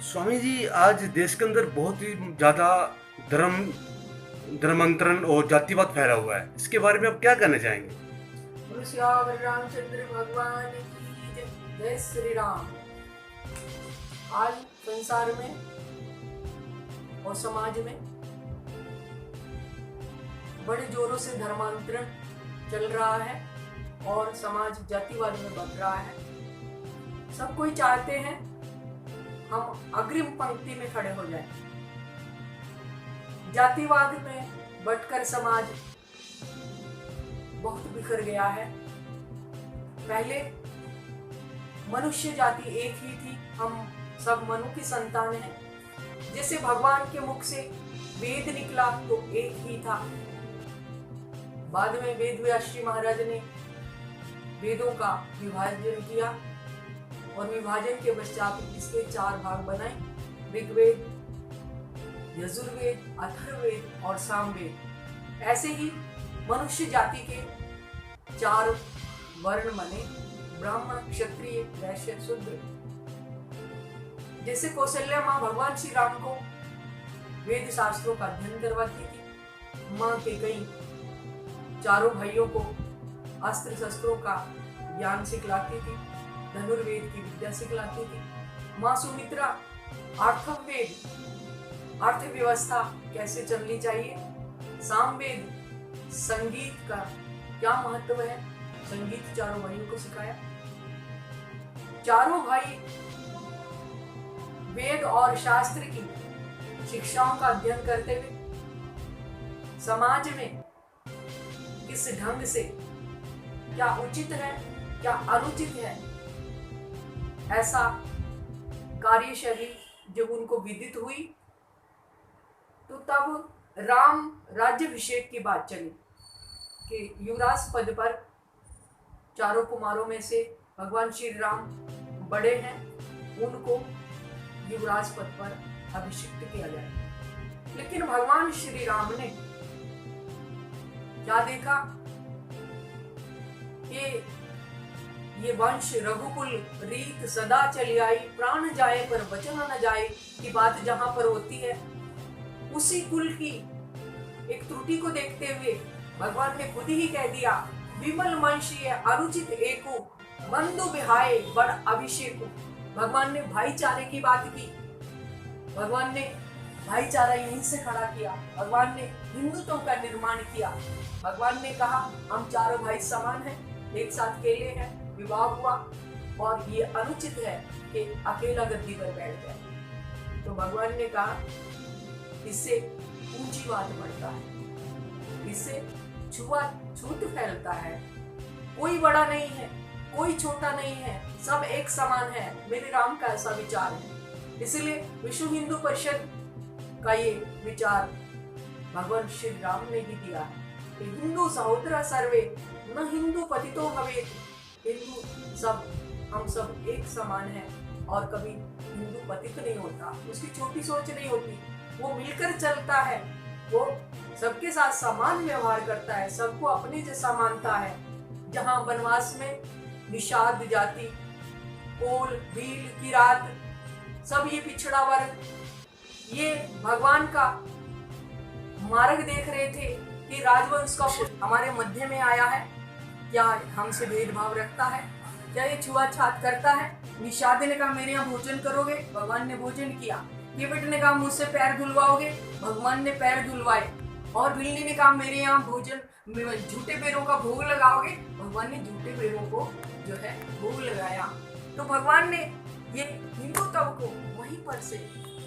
स्वामी जी, आज देश के अंदर बहुत ही ज़्यादा धर्म धर्मांतरण और जातिवाद फैला हुआ है। इसके बारे में आप क्या कहना चाहेंगे? बोलो सियावर रामचंद्र भगवान की जय। जय श्री राम। आज संसार में और समाज में बड़े जोरों से धर्मांतरण चल रहा है और समाज जातिवाद में बढ़ रहा है। सब कोई चाहते हैं हम अग्रिम पंक्ति में खड़े हो जाएं। जातिवाद में बंटकर समाज बहुत बिखर गया है। पहले मनुष्य जाति एक ही थी, हम सब मनु की संतान हैं। जैसे भगवान के मुख से वेद निकला तो एक ही था। बाद में वेद व्यास जी महाराज ने वेदों का विभाजन किया और विभाजन के पश्चात इसके 4 भाग बनाए: ऋग्वेद, यजुर्वेद, अथर्ववेद और सामवेद। ऐसे ही मनुष्य जाति के 4 वर्ण बने: ब्राह्मण, क्षत्रिय, वैश्य, शूद्र। जैसे कौशल्या माँ भगवान श्री राम को वेद शास्त्रों का अध्ययन करवाती थी, माँ के कई 4 भाइयों को अस्त्र शस्त्रों का ज्ञान सिखलाती थी, धनुर्वेद की विद्या सिखलाती थी। माँ सुमित्रा अर्थवेद, अर्थव्यवस्था कैसे चलनी चाहिए, सामवेद, संगीत का क्या महत्व है, संगीत 4 भाइयों को सिखाया। 4 भाई वेद और शास्त्र की शिक्षाओं का अध्ययन करते हुए समाज में किस ढंग से क्या उचित है क्या अनुचित है, ऐसा कार्यशैली जब उनको विदित हुई तो तब राम राज्याभिषेक की बात चली कि युवराज पद पर 4 कुमारों में से भगवान श्री राम बड़े हैं, उनको युवराज पद पर अभिषिक्त किया जाए। लेकिन भगवान श्री राम ने क्या देखा कि ये वंश रघुकुल रीत सदा चली आई, प्राण जाए पर वचन न जाए की बात जहां पर होती है, उसी कुल की एक त्रुटि को देखते हुए भगवान ने खुद ही कह दिया, विमल वंशीय अनुचित एको, बंधु बिहाए बड़ अभिषेक। भगवान ने भाईचारे की बात की, भगवान ने भाईचारा यहीं से खड़ा किया, भगवान ने हिंदुत्व का निर्माण किया। भगवान ने कहा हम 4 भाई समान हैं, एक साथ केले हैं, विवाह हुआ और ये अनुचित है कि अकेला गद्दी पर बैठ जाए। तो भगवान ने कहा इससे पूंजीवाद बढ़ता है, इससे छूत फैलता है, कोई बड़ा नहीं है, कोई छोटा नहीं है, सब एक समान है। मेरे राम का ऐसा विचार है। इसलिए विश्व हिंदू परिषद का ये विचार भगवान श्री राम ने ही दिया है कि हिंदू सहोदरा सर्वे न हिंदू पतितो भवेत्। हिंदू सब, हम सब एक समान हैं और कभी हिंदू पतित नहीं होता, उसकी छोटी सोच नहीं होती, वो मिलकर चलता है, वो सबके साथ समान व्यवहार करता है, सबको अपने जैसा मानता है। जहां वनवास में निषाद जाति, कोल, भील, किरात, सब ये पिछड़ा वर्ग, ये भगवान का मार्ग देख रहे थे कि राजवंश का हमारे मध्य में आया है, क्या हमसे भेदभाव रखता है, क्या ये छुआछूत करता है। निषाद ने कहा मेरे यहाँ भोजन करोगे, भगवान ने भोजन किया। केवट ने कहा मुझसे पैर धुलवाओगे, भगवान ने पैर धुलवाए। और बिल्ली ने कहा मेरे यहाँ भोजन झूठे पैरों का भोग लगाओगे, भगवान ने झूठे पैरों को जो है भोग लगाया। तो भगवान ने ये हिंदुत्व को वहीं पर से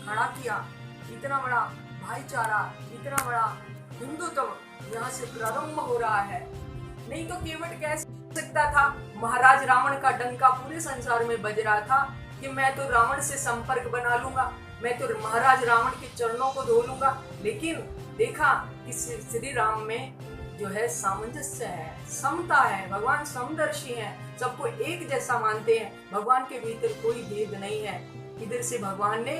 खड़ा किया। इतना बड़ा भाईचारा, इतना बड़ा हिंदुत्व यहाँ से प्रारंभ हो रहा है। नहीं तो केवट कह सकता था, महाराज रावण का डंका पूरे संसार में बज रहा था कि मैं तो रावण से संपर्क बना लूंगा, मैं तो महाराज रावण के चरणों को धो लूंगा। लेकिन देखा कि श्री राम में जो है सामंजस्य है, समता है, भगवान समदर्शी हैं, सबको एक जैसा मानते हैं, भगवान के भीतर कोई भेद नहीं है। इधर से भगवान ने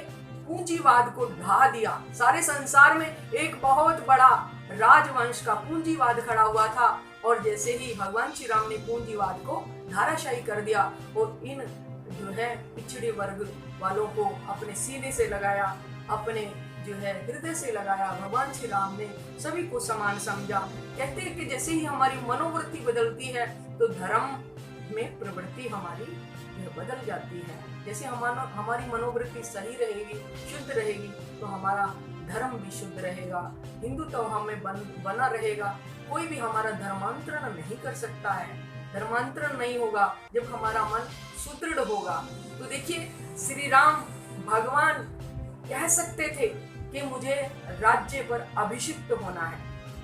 पूंजीवाद को ढा दिया। सारे संसार में एक बहुत बड़ा राजवंश का पूंजीवाद खड़ा हुआ था और जैसे ही भगवान श्री राम ने पूंजीवाद को धाराशाही कर दिया और इन जो है पिछड़े वर्ग वालों को अपने सीने से लगाया, अपने जो है हृदय से लगाया। भगवान श्री राम ने सभी को समान समझा। कहते हैं कि जैसे ही हमारी मनोवृत्ति बदलती है तो धर्म में प्रवृत्ति हमारी बदल जाती है। जैसे हमारी मनोवृत्ति सही रहेगी, शुद्ध रहेगी, तो हमारा धर्म भी शुद्ध रहेगा, हिंदुत्व हमें बना रहेगा। कोई भी हमारा धर्मांतरण नहीं कर सकता है। धर्मांतरण नहीं होगा जब हमारा मन सुदृढ़ होगा। तो देखिए, श्री राम भगवान कह सकते थे कि मुझे राज्य पर अभिषिक्त होना है।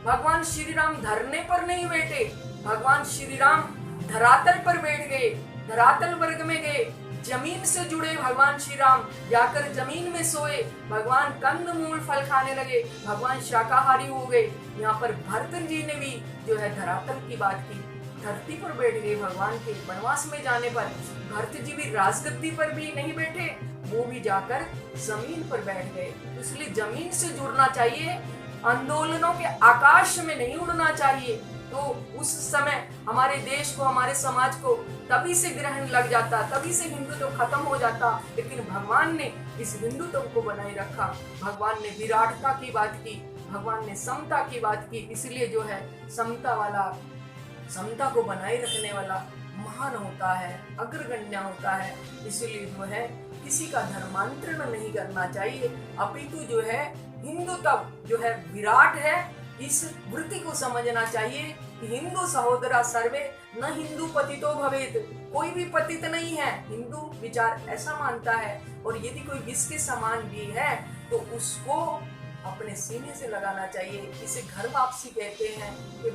भगवान श्री राम धरने पर नहीं बैठे, भगवान श्री राम धरातल पर बैठ गए, धरातल वर्ग में गए, जमीन से जुड़े। भगवान श्री राम जाकर जमीन में सोए, भगवान कंद मूल फल खाने लगे, भगवान शाकाहारी हो गए। यहाँ पर भरत जी ने भी जो है धरातल की बात की, धरती पर बैठ गए। भगवान के वनवास में जाने पर भरत जी भी राजगद्दी पर भी नहीं बैठे, वो भी जाकर जमीन पर बैठ गए। इसलिए जमीन से जुड़ना चाहिए, आंदोलनों के आकाश में नहीं उड़ना चाहिए। तो उस समय हमारे देश को, हमारे समाज को तभी से ग्रहण लग जाता, तभी से हिंदुत्व खत्म हो जाता। लेकिन भगवान ने इस हिंदुत्व को बनाए रखा। भगवान ने विराटता की बात की, भगवान ने समता की बात की। इसलिए जो है समता को बनाए रखने वाला महान होता है, अग्रगण्य होता है। इसलिए जो है किसी का धर्मांतरण नहीं करना चाहिए, अपितु जो है हिंदुत्व जो है विराट है। इस वृत्ति को समझना चाहिए कि हिंदू सहोदरा सर्वे न हिंदू पतितो भवेत। कोई भी पतित नहीं है, हिंदू विचार ऐसा मानता है। और यदि कोई विष के समान भी है तो उसको अपने सीने से लगाना चाहिए। इसे घर वापसी कहते हैं कि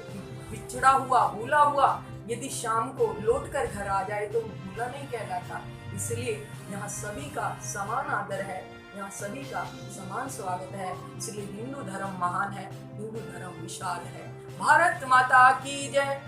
बिछड़ा हुआ, भूला हुआ यदि शाम को लौट कर घर आ जाए तो भूला नहीं कहलाता। इसलिए यहाँ सभी का समान आदर है, यहाँ सभी का समान स्वागत है। इसलिए हिंदू धर्म महान है, हिंदू धर्म विशाल है। भारत माता की जय।